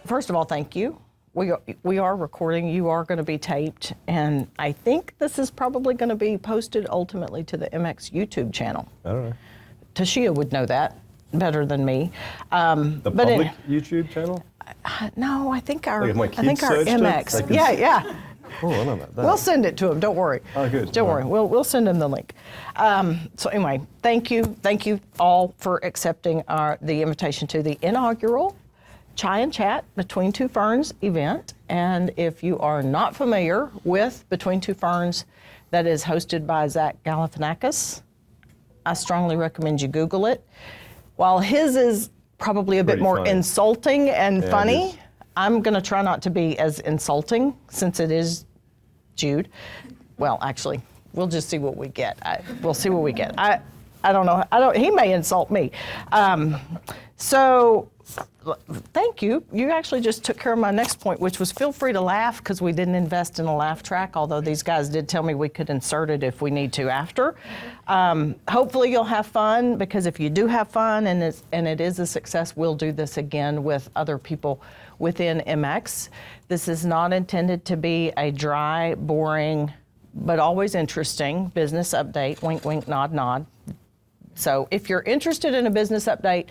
First of all, thank you. We are recording. You are going to be taped, and I think this is probably going to be posted ultimately to the MX YouTube channel. I don't know. Tashia would know that better than me. The public YouTube channel? No, I think our Like if my kids searched MX. it, Yeah. Oh, I don't know about that. We'll send it to them. Don't worry. Oh, good. Don't worry. We'll send them the link. So anyway, thank you all for accepting the invitation to the inaugural Chai and Chat Between Two Ferns event. And if you are not familiar with Between Two Ferns, that is hosted by Zach Galifianakis, I strongly recommend you Google it. While his is probably a bit more funny. insulting and funny, I'm going to try not to be as insulting since it is Jude. Well, actually, we'll just see what we get. We'll see what we get. I don't know. He may insult me. So thank you. You actually just took care of my next point, which was feel free to laugh because we didn't invest in a laugh track, although these guys did tell me we could insert it if we need to after. Hopefully you'll have fun, because if you do have fun and it is a success, we'll do this again with other people within MX. This is not intended to be a dry, boring, but always interesting business update. Wink, wink, nod, nod. So if you're interested in a business update,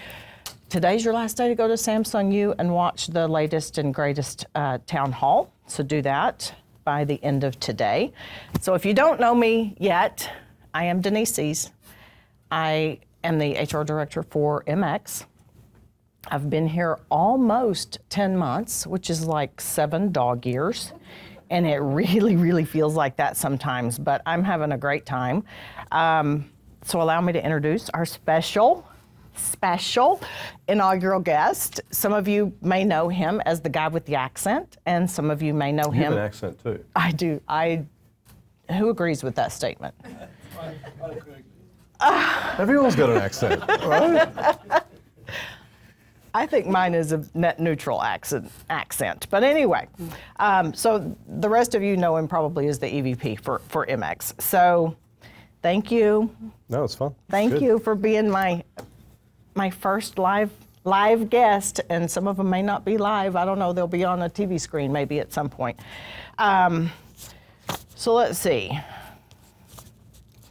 today's your last day to go to Samsung U and watch the latest and greatest town hall. So do that by the end of today. So if you don't know me yet, I am Denise Sees. I am the HR director for MX. I've been here almost 10 months, which is like 7 dog years. And it really, really feels like that sometimes, but I'm having a great time. So allow me to introduce our special inaugural guest. Some of you may know him as the guy with the accent, and some of you may know him. You have an accent too. I do. Who agrees with that statement? Everyone's got an accent, right? I think mine is a net neutral accent. But anyway, so the rest of you know him probably as the EVP for MX. So thank you. No, it's fun. Thank you for being my first live guest, and some of them may not be live. I don't know. They'll be on a TV screen maybe at some point. So let's see.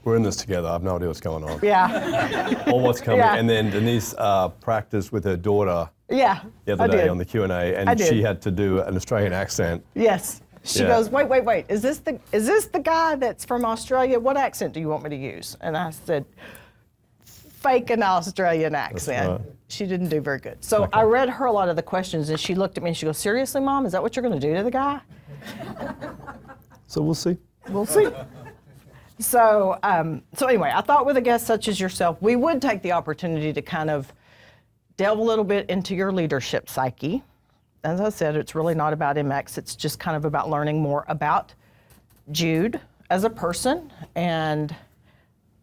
We're in this together. I have no idea what's going on. Yeah. Or what's coming. Yeah. And then Denise practiced with her daughter Yeah. the other day on the Q&A, and she had to do an Australian accent. Yes. She goes, wait. Is this the guy that's from Australia? What accent do you want me to use? And I said, fake an Australian accent. Right. She didn't do very good. So I read her a lot of the questions, and she looked at me and she goes, seriously, Mom, is that what you're going to do to the guy? So we'll see. We'll see. So anyway, I thought with a guest such as yourself, we would take the opportunity to kind of delve a little bit into your leadership psyche. As I said, it's really not about MX. It's just kind of about learning more about Jude as a person. And,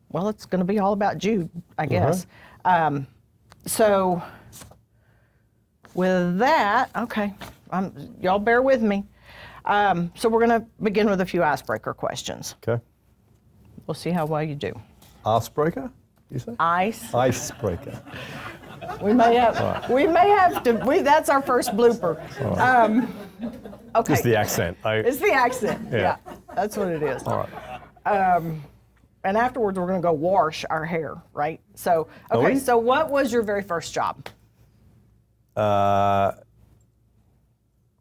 well, it's going to be all about Jude, I guess. So with that, okay, y'all bear with me. So we're going to begin with a few icebreaker questions. Okay. We'll see how well you do. Icebreaker, you say? Icebreaker. We may have to, that's our first blooper. Okay. It's the accent. It's the accent, yeah. That's what it is. All right. And afterwards, we're going to go wash our hair, right? So, okay, so what was your very first job?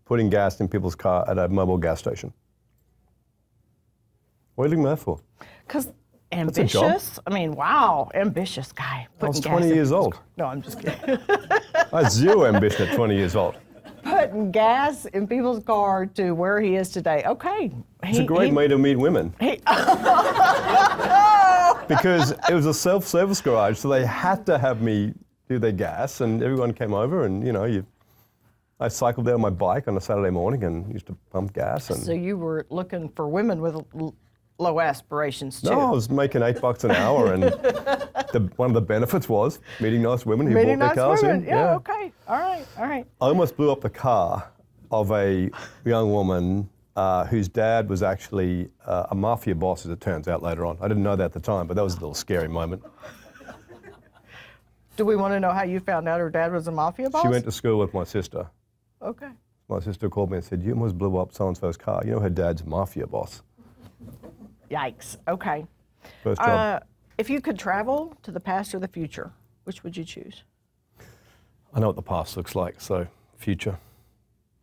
Putting gas in people's car at a mobile gas station. What are you looking at that for? Because ambitious. I mean, wow, ambitious guy. I was 20 years old. No, I'm just kidding. I had zero ambition at 20 years old. Putting gas in people's car to where he is today. Okay. It's a great way to meet women. Because it was a self-service garage, so they had to have me do their gas, and everyone came over, and I cycled there on my bike on a Saturday morning and used to pump gas. And so you were looking for women with low aspirations too. No, I was making $8 an hour, and one of the benefits was meeting nice women who brought their cars in. Yeah, okay, all right. I almost blew up the car of a young woman whose dad was actually a mafia boss, as it turns out later on. I didn't know that at the time, but that was a little scary moment. Do we want to know how you found out her dad was a mafia boss? She went to school with my sister. Okay. My sister called me and said, "You almost blew up so-and-so's car. You know her dad's a mafia boss." Yikes. Okay. First job. If you could travel to the past or the future, which would you choose? I know what the past looks like, so future.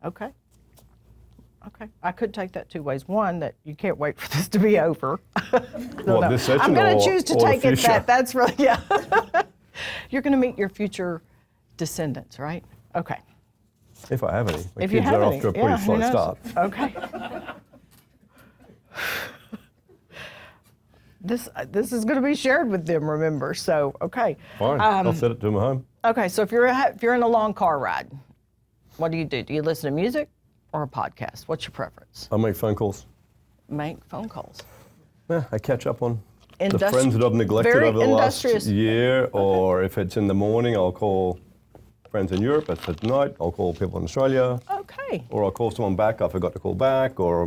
Okay. Okay. I could take that two ways. One, that you can't wait for this to be over. What, this session I'm going or- to choose to or the take it future? that's really, yeah. You're going to meet your future descendants, right? Okay. If I have any. My If you kids have are any. off to a Yeah, pretty who slow knows? start. Okay. This is going to be shared with them, remember? So, okay. Fine, I'll set it to my home. Okay, so if you're in a long car ride, what do? Do you listen to music or a podcast? What's your preference? I'll make phone calls. Make phone calls. Yeah, I catch up on the Industri- friends that I've neglected very over the last industrious. year, or if it's in the morning, I'll call friends in Europe. If it's at night, I'll call people in Australia, Okay. or I'll call someone back I forgot to call back, or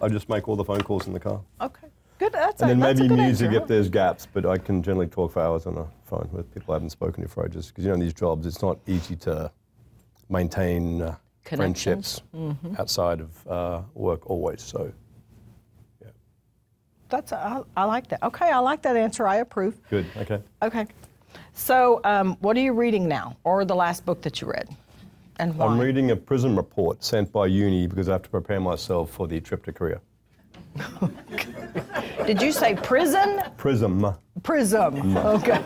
I just make all the phone calls in the car. Okay. Good. That's And then that's maybe a good music answer. if there's gaps, but I can generally talk for hours on the phone with people I haven't spoken to for ages. Because in these jobs, it's not easy to maintain Connections. friendships outside of work always. So, yeah. I like that. Okay, I like that answer. I approve. Good, okay. Okay. So, what are you reading now, or the last book that you read, and why? I'm reading a prison report sent by uni because I have to prepare myself for the trip to Korea. Did you say prison? Prism. Prism. Okay. And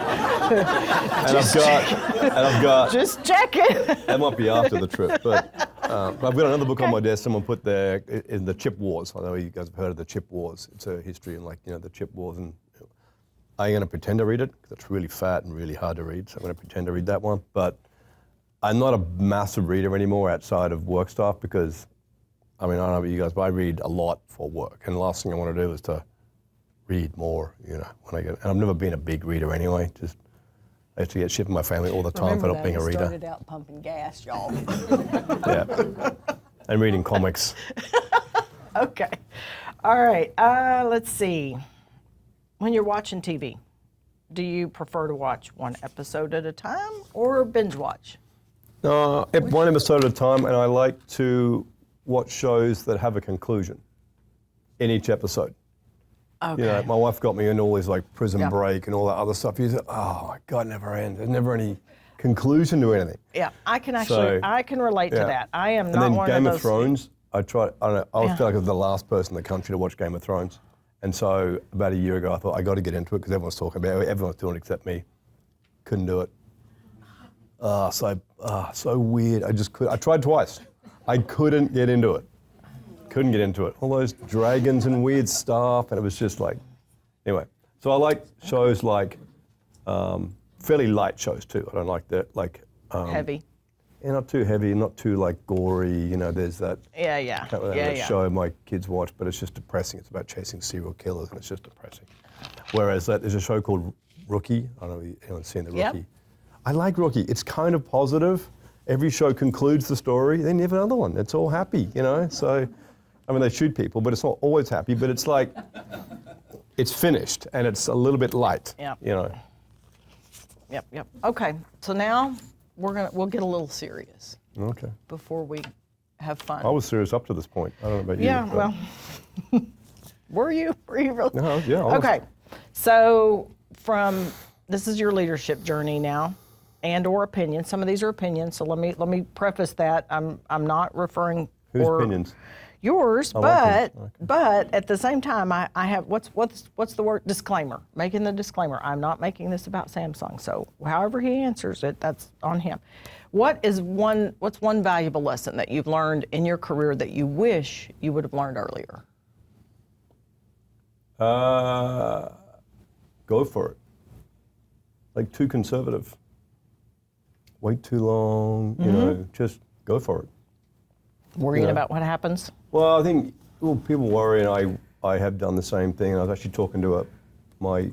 I've got, Just check it. that might be after the trip, but I've got another book on my desk someone put there in the chip wars. I know you guys have heard of the chip wars. It's a history and the chip wars. And I'm going to pretend to read it because it's really fat and really hard to read. So I'm going to pretend to read that one. But I'm not a massive reader anymore outside of work stuff because, I don't know about you guys, but I read a lot for work. And the last thing I want to do is to read more, when I get, and I've never been a big reader anyway. Just I used to get shit from my family all the time for not being a reader. Started out pumping gas, y'all. Yeah. And reading comics. Okay. All right. Let's see. When you're watching TV, do you prefer to watch one episode at a time or binge watch? One episode at a time, and I like to watch shows that have a conclusion in each episode. Okay. My wife got me into all these Prison Yeah. Break and all that other stuff. You say, oh my God, it never ends. There's never any conclusion to anything. Yeah, I can actually, So, I can relate to yeah. that. I am And not then one Game of of those. Thrones, I feel like I Yeah. was the last person in the country to watch Game of Thrones. And so about a year ago, I thought I got to get into it because everyone's talking about it. Everyone's doing it except me. Couldn't do it. So weird. I tried twice. I couldn't get into it. Couldn't get into it. All those dragons and weird stuff, and it was just anyway. So I like shows fairly light shows too. I don't like that Heavy. Yeah, not too heavy, not too gory. There's that. Yeah. Can't remember that show my kids watch, but it's just depressing. It's about chasing serial killers, and it's just depressing. Whereas there's a show called Rookie. I don't know if anyone's seen the Yep. Rookie. I like Rookie. It's kind of positive. Every show concludes the story, then you have another one. It's all happy, So, they shoot people, but it's not always happy. But it's it's finished, and it's a little bit light. Yep. Yep. Okay, so now we'll get a little serious Okay. before we have fun. I was serious up to this point. I don't know about you. Yeah, but- well, were you really? No, yeah. I was. Okay, so this is your leadership journey now, and or opinions. Some of these are opinions, so let me preface that I'm not referring Whose or opinions? yours, like but them. Okay. but at the same time I have what's the word, disclaimer. Making the disclaimer. I'm not making this about Samsung. So however he answers it, that's on him. What's one valuable lesson that you've learned in your career that you wish you would have learned earlier? Go for it. Too conservative. Wait too long, just go for it. Worrying Yeah. about what happens? Well, I think people worry, and I have done the same thing. I was actually talking to my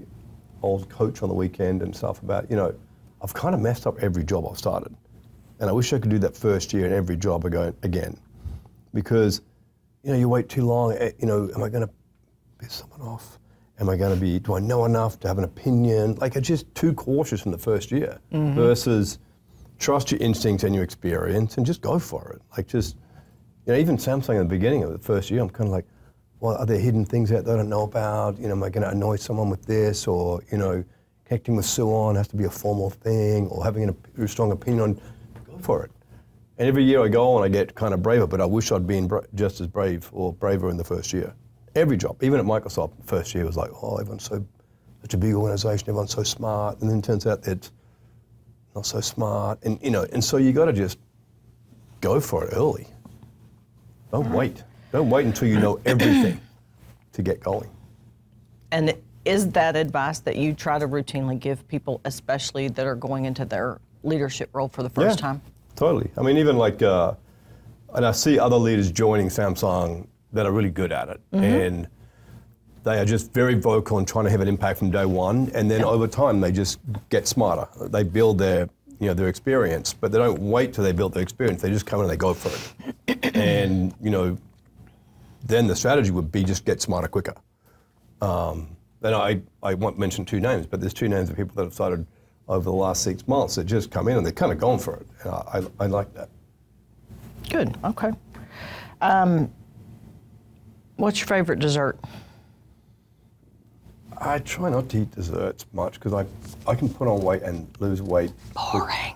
old coach on the weekend and stuff about, I've kind of messed up every job I've started. And I wish I could do that first year in every job again. Because, you wait too long, am I going to piss someone off? Do I know enough to have an opinion? Like, it's just too cautious in the first year versus trust your instincts and your experience and just go for it. Like, just, even Samsung in the beginning of the first year, I'm kind of like, well, are there hidden things out there I don't know about? Am I going to annoy someone with this? Or, connecting with Suwon has to be a formal thing, or having a strong opinion on, go for it. And every year I go on, I get kind of braver, but I wish I'd been just as brave or braver in the first year. Every job, even at Microsoft, first year was like, oh, everyone's such a big organization, everyone's so smart, and then it turns out that not so smart, and so you got to just go for it early. Don't wait. Don't wait until you know everything to get going. And is that advice that you try to routinely give people, especially that are going into their leadership role for the first time? Totally. I mean, even like, and I see other leaders joining Samsung that are really good at it, and they are just very vocal and trying to have an impact from day one, and then over time they just get smarter. They build their experience, but they don't wait till they build their experience. They just come in and they go for it. And then the strategy would be just get smarter quicker. And I won't mention two names, but there's two names of people that have started over the last 6 months that just come in and they're kind of going for it. And I like that. Good. Okay. What's your favorite dessert? I try not to eat desserts much because I can put on weight and lose weight. Boring.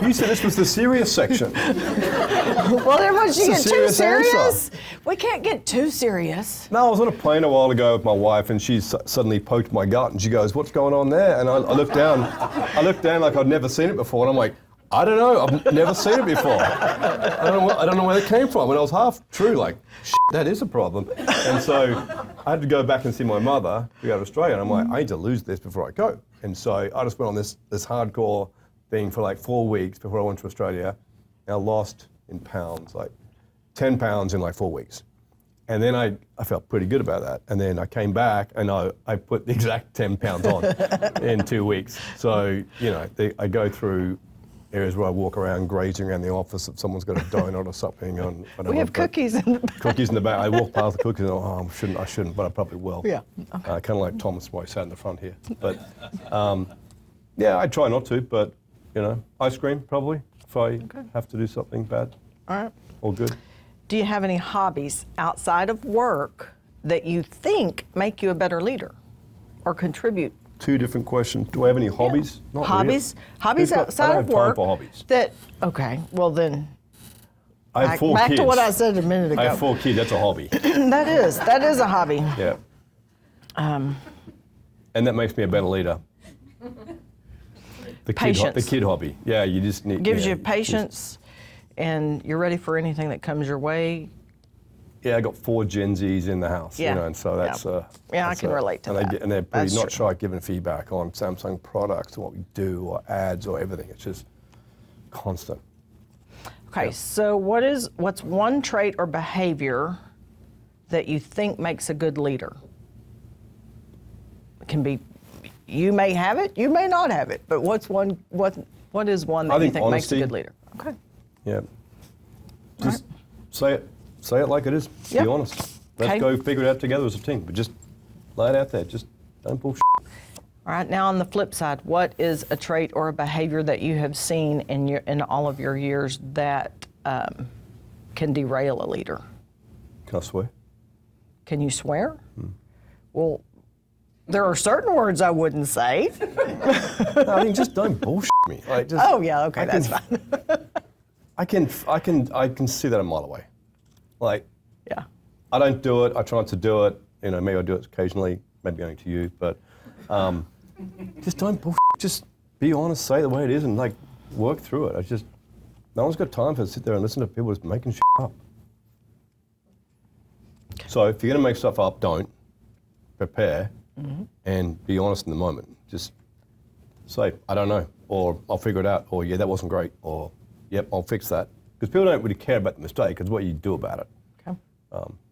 You said this was the serious section. Well, everyone should get too serious. Answer. We can't get too serious. No, I was on a plane a while ago with my wife, and she suddenly poked my gut, and she goes, "What's going on there?" And I looked down. I looked down like I'd never seen it before, and I'm like, I don't know. I've never seen it before. I don't know where it came from. And I was half true, like, that is a problem. And so I had to go back and see my mother to go to Australia. And I'm like, I need to lose this before I go. And so I just went on this hardcore thing for like 4 weeks before I went to Australia. And I lost in pounds, like 10 pounds in like 4 weeks. And then I felt pretty good about that. And then I came back and I put the exact 10 pounds on in 2 weeks. So, I go through areas where I walk around grazing around the office if someone's got a donut or something. On, We have cookies in the back. Cookies in the back. I walk past the cookies and I shouldn't, but I probably will. Yeah. Okay. Kind of like Thomas while he sat in the front here. But I try not to, but ice cream probably if I have to do something bad. All right. All good. Do you have any hobbies outside of work that you think make you a better leader or contribute? Two different questions. Do I have any hobbies? Yeah. Not hobbies? really. Hobbies outside of work. I don't have time for hobbies. Okay, well then, I have 4 back kids. to what I said a minute ago. I have 4 kids. That's a hobby. That is a hobby. Yeah. And that makes me a better leader. Patience. The kid hobby. Yeah, you just need. Gives you patience, and you're ready for anything that comes your way. Yeah, I got 4 Gen Zs in the house, and so that's I can relate to that. And they're pretty That's not true. shy giving feedback on Samsung products and what we do or ads or everything. It's just constant. Okay, so what's one trait or behavior that you think makes a good leader? It can be, you may have it, you may not have it, but what is one that you think makes a good leader? Okay. Yeah. Just say it like it is. Yep. Be honest. Let's Okay. go figure it out together as a team. But just lay it out there. Just don't bullshit. All right, now on the flip side, what is a trait or a behavior that you have seen in all of your years that can derail a leader? Can I swear? Can you swear? Well, there are certain words I wouldn't say. No, I mean, just don't bullshit me. Like, just, Oh yeah, okay, that's fine. I can see that a mile away. Like, Yeah. I don't do it. I try not to do it. Maybe I do it occasionally. Maybe going to you, but just don't bullshit. Just be honest. Say it the way it is, and like work through it. No one's got time to sit there and listen to people just making shit up. So if you're gonna make stuff up, don't. Prepare and be honest in the moment. Just say, I don't know, or I'll figure it out, or yeah, that wasn't great, or yep, I'll fix that. Because people don't really care about the mistake, it's what you do about it. Okay.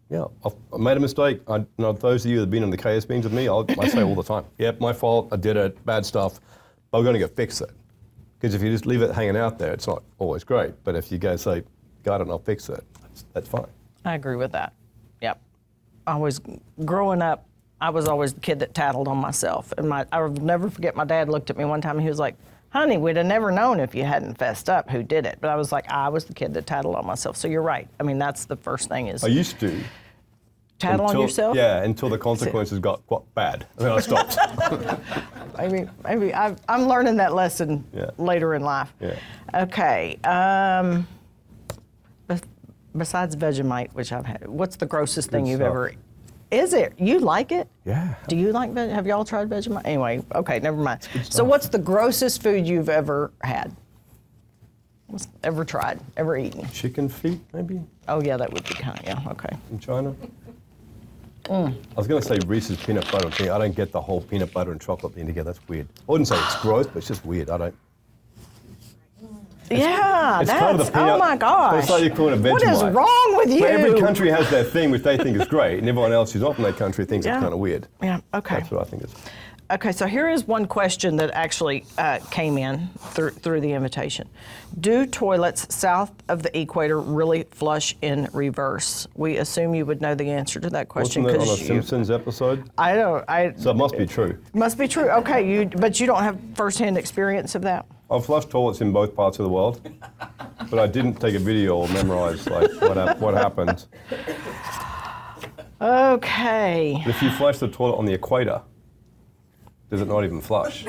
Yeah, I made a mistake. Those of you that have been in the KS meetings with me, I say all the time, yep, my fault, I did it, bad stuff, but we're going to go fix it. Because if you just leave it hanging out there, it's not always great. But if you go say, got it and I'll fix it, that's fine. I agree with that. Yep. Growing up, I was always the kid that tattled on myself. And I'll never forget, my dad looked at me one time and he was like, honey, we'd have never known if you hadn't fessed up who did it. But I was like, I was the kid that tattled on myself. So you're right. I mean, that's the first thing is I used to. tattle on yourself? Yeah, until the consequences got quite bad. And then I stopped. Maybe I'm learning that lesson later in life. Yeah. Okay. Besides Vegemite, which I've had, what's the grossest thing you've ever eaten? Is it? You like it? Yeah. Do you like Vegemite? Have y'all tried Vegemite? Anyway, okay, never mind. So what's the grossest food you've ever had? Ever tried? Ever eaten? Chicken feet, maybe, Oh, yeah, that would be kind of, yeah, okay. in China. I was going to say Reese's peanut butter thing. I don't get the whole peanut butter and chocolate thing together. That's weird. I wouldn't say it's gross, but it's just weird. I don't. Yeah, It's kind of that's, the peanut, oh my gosh. It's like you're calling a Vegemite. What is wrong with you? But every country has their thing which they think is great, and everyone else who's not from that country thinks Yeah. it's kind of weird. Yeah, okay. That's what I think is. Okay, so here is one question that actually came in through the invitation. Do toilets south of the equator really flush in reverse? We assume you would know the answer to that question. Wasn't that on a 'cause you- Simpsons episode? I don't. So it must be true. Must be true. Okay, but you don't have firsthand experience of that. I've flushed toilets in both parts of the world, but I didn't take a video or memorize like what happened. Okay. But if you flush the toilet on the equator, does it not even flush?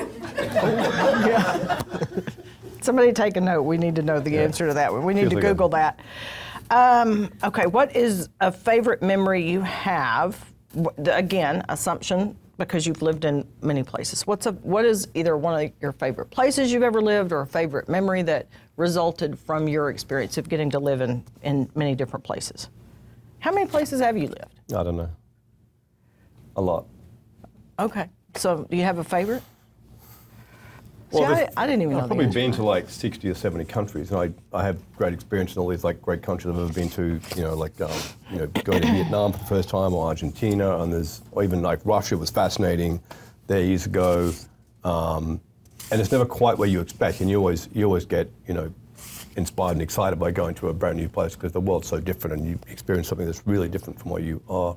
Somebody take a note. We need to know the answer to that one. We need Feels to like Google that. Okay, what is a favorite memory you have? Again, assumption, because you've lived in many places. What is either one of your favorite places you've ever lived or a favorite memory that resulted from your experience of getting to live in many different places? How many places have you lived? I don't know. A lot. Okay, so do you have a favorite? Well, See, I didn't even know I've the probably answer. been to like 60 or 70 countries, and I have great experience in all these like great countries I've ever been to. Going to Vietnam for the first time, or Argentina, or even like Russia was fascinating there years ago. And it's never quite where you expect, and you always get inspired and excited by going to a brand new place because the world's so different, and you experience something that's really different from where you are.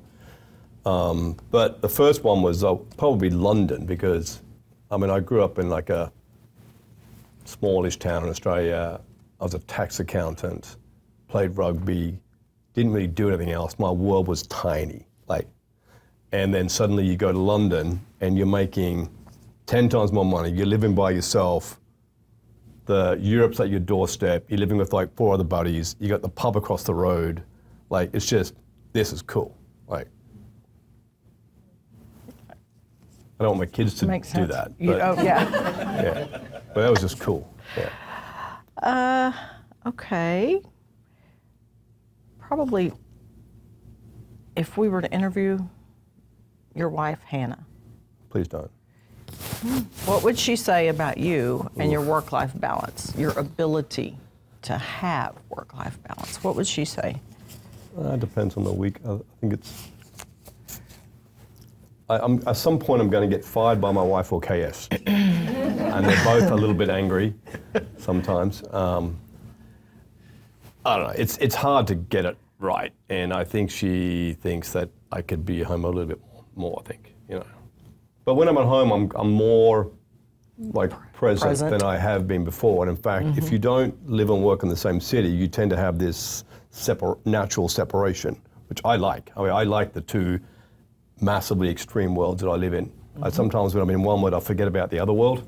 But the first one was probably London, because I grew up in like a smallish town in Australia. I was a tax accountant, played rugby, didn't really do anything else. My world was tiny, and then suddenly you go to London and you're making 10 times more money. You're living by yourself. Europe's at your doorstep. You're living with like 4 other buddies. You got the pub across the road. It's just, this is cool. I don't want my kids to Makes do sense. that. Yeah. Yeah, but that was just cool. Yeah. Okay. Probably, if we were to interview your wife, Hannah, Please don't. what would she say about you and your work-life balance, your ability to have work-life balance? What would she say? Depends on the week. I think it's. At some point, I'm going to get fired by my wife or KS, and they're both a little bit angry sometimes. I don't know. It's hard to get it right, and I think she thinks that I could be at home a little bit more. I think. But when I'm at home, I'm more present than I have been before. And in fact, if you don't live and work in the same city, you tend to have this natural separation, which I like. I like the two massively extreme worlds that I live in. Sometimes when I'm in one world, I forget about the other world,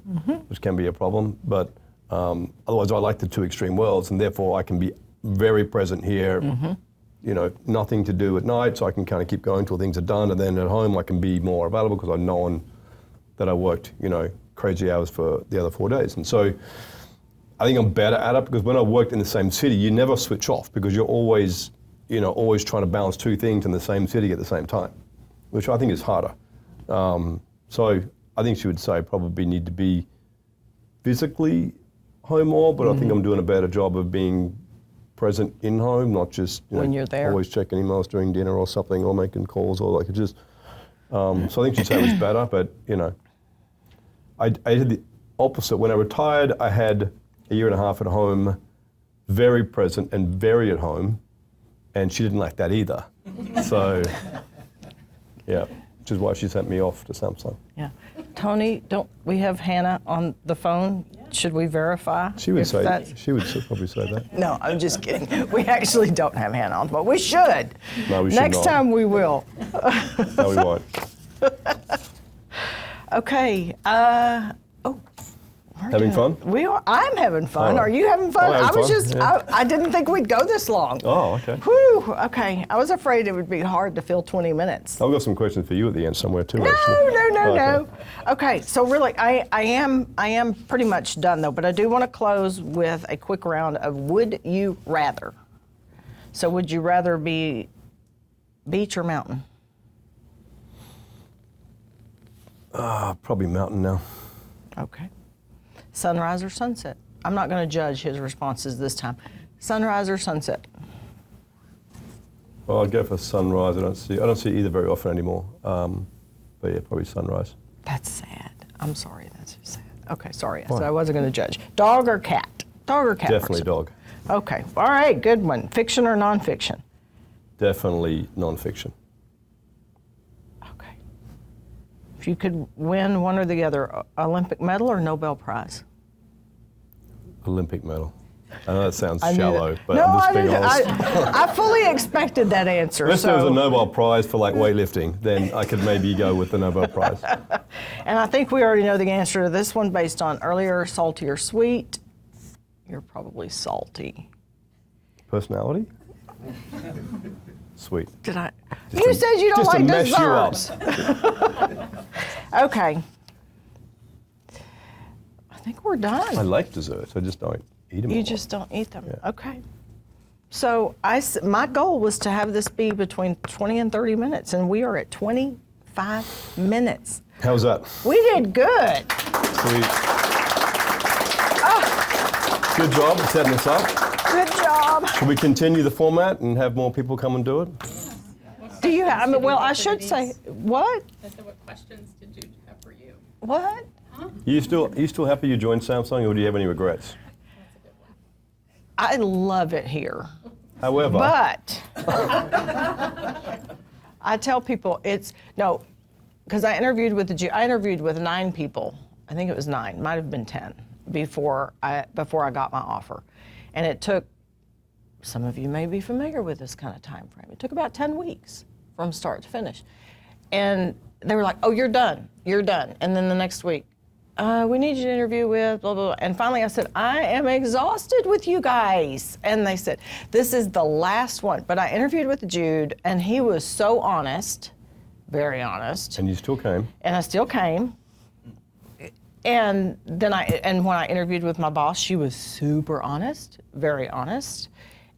which can be a problem. But otherwise, I like the two extreme worlds, and therefore I can be very present here. Nothing to do at night, so I can kind of keep going till things are done. And then at home, I can be more available because I've known that I worked, crazy hours for the other 4 days. And so I think I'm better at it, because when I worked in the same city, you never switch off, because you're always trying to balance two things in the same city at the same time, which I think is harder. So I think she would say probably need to be physically home more, but I think I'm doing a better job of being present in home, not just When you're there. always checking emails during dinner or something, or making calls, or just. So I think she'd say it was better, but I did the opposite. When I retired, I had a year and a half at home, very present and very at home. And she didn't like that either. So, yeah, which is why she sent me off to Samsung. Yeah. Tony, don't we have Hannah on the phone? Should we verify? She would if say, that's- she would probably say that. No, I'm just kidding. We actually don't have Hannah on, but we should. No, we should Next not. time we will. No, we won't. Okay. Having fun? We are. I'm having fun. Oh. Are you having fun? I'm having I was fun, just. yeah. I didn't think we'd go this long. Oh, okay. Whew. Okay. I was afraid it would be hard to fill 20 minutes. I've got some questions for you at the end somewhere too, No, actually. no. Okay. Okay, so really, I am pretty much done though, but I do want to close with a quick round of would you rather. So would you rather be beach or mountain? Probably mountain now. Okay. Sunrise or sunset? I'm not going to judge his responses this time. Sunrise or sunset? Well, I'd go for sunrise. I don't see either very often anymore. But yeah, probably sunrise. That's sad. I'm sorry, that's sad. Okay, sorry. So I wasn't going to judge. Dog or cat? Dog or cat? Definitely person? dog. Okay. All right, good one. Fiction or nonfiction? Definitely nonfiction. Okay. If you could win one or the other, Olympic medal or Nobel Prize? Olympic medal. I know that sounds I knew that. shallow, but No, I'm just I being didn't. honest. I fully expected that answer. Unless there was a so, Nobel Prize for like weightlifting, then I could maybe go with the Nobel Prize. and I think we already know the answer to this one based on earlier, salty or sweet. You're probably salty. Personality? Sweet. Did I? You said you don't Just like to mess you up. desserts. Okay. I think we're done. I like desserts. I just don't eat them. You a lot. just don't eat them. Yeah. Okay. So my goal was to have this be between 20 and 30 minutes, and we are at 25 minutes. How's that? We did good. Sweet. Good job at setting this up. Good job. Should we continue the format and have more people come and do it? Do you have, I mean, well, I should say, what? I said, what questions did Jude have for you? What? You still happy you joined Samsung, or do you have any regrets? I love it here. However, But I tell people because I interviewed with 9 people. I think it was 9, might have been 10 before I got my offer, and it took. Some of you may be familiar with this kind of time frame. It took about 10 weeks from start to finish, and they were like, "Oh, you're done. You're done." And then the next week, we need you to interview with blah, blah, blah. And finally I said, I am exhausted with you guys. And they said, this is the last one. But I interviewed with Jude, and he was so honest, very honest. and you still came. And I still came. And then when I interviewed with my boss, she was super honest, very honest.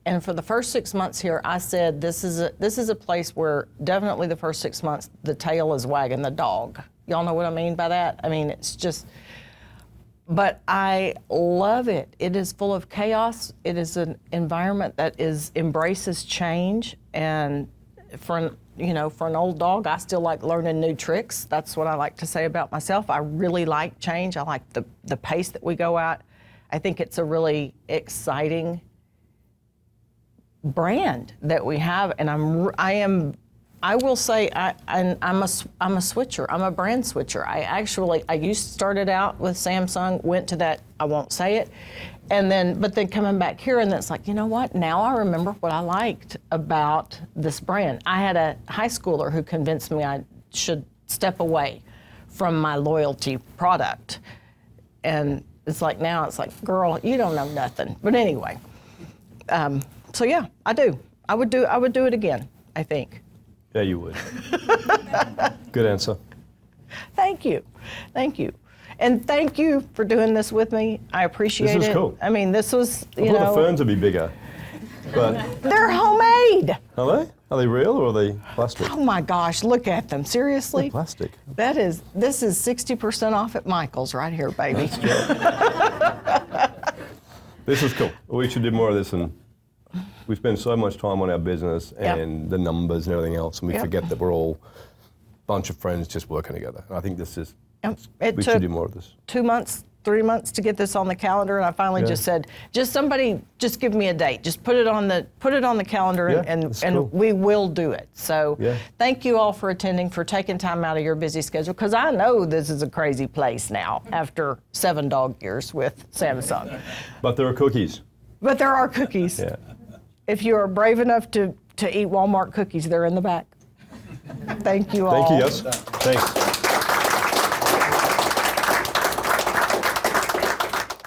And for the first 6 months here, I said, this is a place where definitely the first 6 months, the tail is wagging the dog. Y'all know what I mean by that? I mean, it's just, but I love it. It is full of chaos. It is an environment that embraces change. And for an old dog, I still like learning new tricks. That's what I like to say about myself. I really like change. I like the pace that we go at. I think it's a really exciting brand that we have, and I will say I'm a switcher. I'm a brand switcher. I started out with Samsung, went to that, I won't say it, but then coming back here, and it's like, you know what? Now I remember what I liked about this brand. I had a high schooler who convinced me I should step away from my loyalty product, and now it's like, girl, you don't know nothing. But anyway. So yeah, I do. I would do it again, I think. Yeah, you would. Good answer. Thank you. And thank you for doing this with me. I appreciate it. This was cool. I mean, this was, I thought the ferns would be bigger, but they're homemade. are they? Are they real or are they plastic? Oh my gosh, look at them. Seriously? They're plastic. This is 60% off at Michael's right here, baby. This is cool. We should do more of this, and we spend so much time on our business and the numbers and everything else, and we forget that we're all a bunch of friends just working together. And I think this is, Yep. we should do more of this. 2 months 3 months to get this on the calendar, and I finally Yeah. just said, somebody give me a date. Just put it on the calendar, Yeah, and that's cool. we will do it. So Yeah. thank you all for attending, for taking time out of your busy schedule, because I know this is a crazy place now after 7 dog years with Samsung. But there are cookies. But there are cookies. Yeah. If you are brave enough to eat Walmart cookies, they're in the back. Thank you all. Thank you, yes. Thanks.